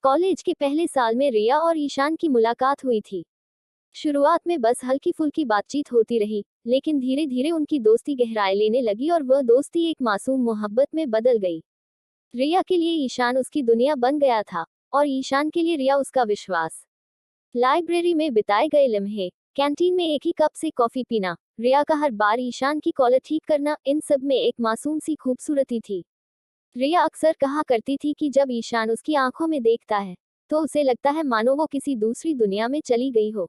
College के पहले साल में रिया और ईशान की मुलाकात हुई थी। शुरुआत में बस हल्की फुल्की बातचीत होती रही, लेकिन धीरे धीरे उनकी दोस्ती गहराई लेने लगी और वह दोस्ती एक मासूम मोहब्बत में बदल गई। रिया के लिए ईशान उसकी दुनिया बन गया था, और ईशान के लिए रिया उसका विश्वास। लाइब्रेरी में बिताए गए लम्हे, कैंटीन में एक ही कप से कॉफी पीना, रिया का हर बार ईशान की कॉलर ठीक करना, इन सब में एक मासूम सी खूबसूरती थी। रिया अक्सर कहा करती थी कि जब ईशान उसकी आंखों में देखता है, तो उसे लगता है मानो वो किसी दूसरी दुनिया में चली गई हो।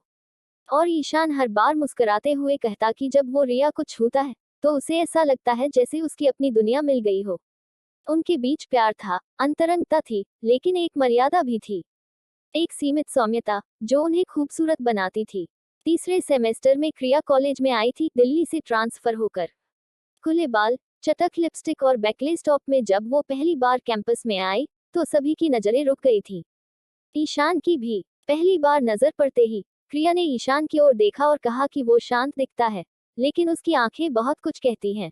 और ईशान हर बार मुस्कुराते हुए कहता कि जब वो रिया को छूता है, तो उसे ऐसा लगता है जैसे उसकी अपनी दुनिया मिल गई हो। उनके बीच प्यार था, अंतरंगता थी, लेकिन एक मर्यादा भी थी। एक सीमित सौम्यता, जो उन्हें खूबसूरत बनाती थी। तीसरे सेमेस्टर में क्रिया कॉलेज में आई थी, दिल्ली से ट्रांसफर होकर। खुले बाल, चटक लिपस्टिक और बैकलेस टॉप में जब वो पहली बार कैंपस में आई, तो सभी की नजरें रुक गई थी। ईशान की भी। पहली बार नजर पड़ते ही क्रिया ने ईशान की ओर देखा और कहा कि वो शांत दिखता है, लेकिन उसकी आंखें बहुत कुछ कहती हैं।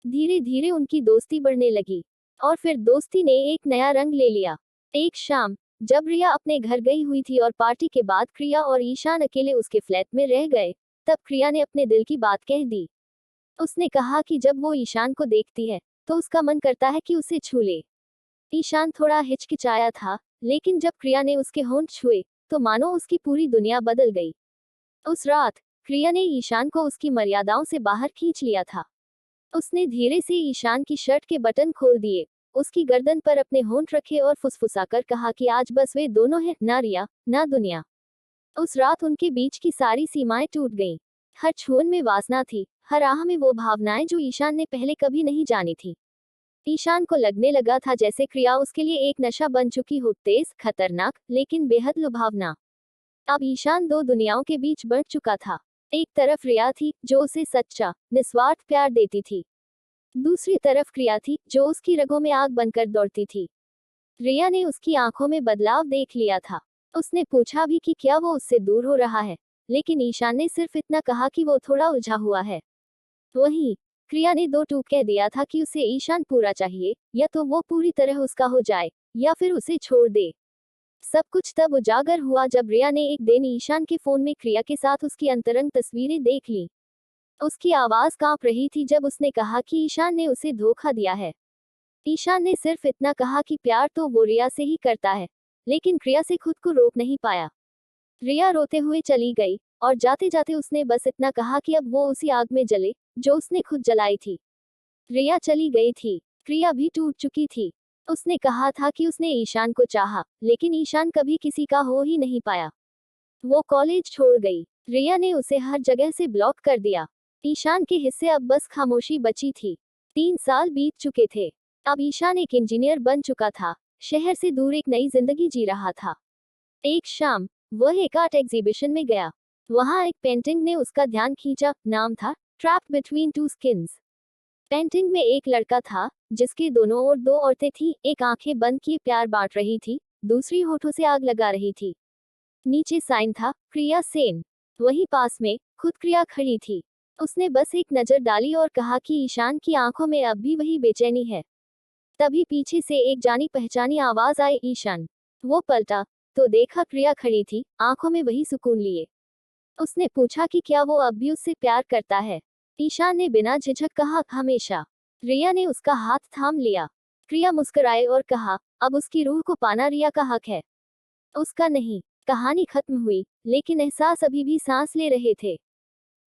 धीरे धीरे उनकी दोस्ती बढ़ने लगी, और फिर दोस्ती ने एक नया रंग ले लिया। एक शाम, जब रिया अपने घर गई हुई थी और पार्टी के बाद क्रिया और ईशान अकेले उसके फ्लैट में रह गए, तब क्रिया ने अपने दिल की बात कह दी। उसने कहा कि जब वो ईशान को देखती है, तो उसका मन करता है कि उसे छू ले। ईशान थोड़ा हिचकिचाया था, लेकिन जब क्रिया ने उसके होंठ छुए, तो मानो उसकी पूरी दुनिया बदल गई। उस रात क्रिया ने ईशान को उसकी मर्यादाओं से बाहर खींच लिया था। उसने धीरे से ईशान की शर्ट के बटन खोल दिए, उसकी गर्दन पर अपने होंठ रखे और फुसफुसाकर कहा कि आज बस वे दोनों हैं, ना रिया, ना दुनिया। उस रात उनके बीच की सारी सीमाएं टूट गईं। हर छून में वासना थी, हर आह में वो भावनाएं जो ईशान ने पहले कभी नहीं जानी थी। ईशान को लगने लगा था जैसे क्रिया उसके लिए एक नशा बन चुकी हो, तेज, खतरनाक, लेकिन बेहद लुभावना। अब ईशान दो दुनियाओं के बीच बंट चुका था। एक तरफ रिया थी, जो उसे सच्चा, निस्वार्थ प्यार देती थी। दूसरी तरफ क्रिया थी, जो उसकी रगों में आग बनकर दौड़ती थी। रिया ने उसकी आंखों में बदलाव देख लिया था। उसने पूछा भी कि क्या वो उससे दूर हो रहा है, लेकिन ईशान ने सिर्फ इतना कहा कि वो थोड़ा उलझा हुआ है। वहीं क्रिया ने दो टूक कह दिया था कि उसे ईशान पूरा चाहिए, या तो वो पूरी तरह उसका हो जाए, या फिर उसे छोड़ दे। सब कुछ तब उजागर हुआ जब रिया ने एक दिन ईशान के फोन में क्रिया के साथ उसकी अंतरंग तस्वीरें देख ली। उसकी आवाज कांप रही थी जब उसने कहा कि ईशान ने उसे धोखा दिया है। ईशान ने सिर्फ इतना कहा कि प्यार तो वो रिया से ही करता है, लेकिन क्रिया से खुद को रोक नहीं पाया। रिया रोते हुए चली गई, और जाते जाते उसने बस इतना कहा कि अब वो उसी आग में जले, जो उसने खुद जलाई थी। रिया चली गई थी, क्रिया भी टूट चुकी थी। उसने कहा था कि उसने ईशान को चाहा, लेकिन ईशान कभी किसी का हो ही नहीं पाया। वो कॉलेज छोड़ गई, रिया ने उसे हर जगह से ब्लॉक कर दिया। ईशान के हिस्से अब बस खामोशी बची थी। 3 साल बीत चुके थे। अब ईशान एक इंजीनियर बन चुका था, शहर से दूर एक नई जिंदगी जी रहा था। एक शाम, वह एक आर्ट एग्जीबिशन में गया। वहां एक पेंटिंग ने उसका ध्यान खींचा, नाम था trapped between two skins. Painting में एक लड़का था, जिसके दोनों ओर दो औरतें थीं, एक आंखें बंद किए प्यार बांट रही थी, दूसरी होठों से आग लगा रही थी। नीचे साइन था, प्रिया सेन। वहीं पास में खुद क्रिया खड़ी थी। उसने बस एक नजर डाली और कहा कि ईशान की आंखों में अब भी वही बेचैनी है। तभी पीछे से एक जानी पहचानी आवाज आई, ईशान। वो पलटा, तो देखा प्रिया खड़ी थी, आंखों में वही सुकून लिए। उसने पूछा कि क्या वो अब भी उससे प्यार करता है। ईशान ने बिना झिझक कहा, हमेशा। रिया ने उसका हाथ थाम लिया। प्रिया मुस्कुराए और कहा, अब उसकी रूह को पाना रिया का हक है, उसका नहीं। कहानी खत्म हुई, लेकिन एहसास अभी भी सांस ले रहे थे।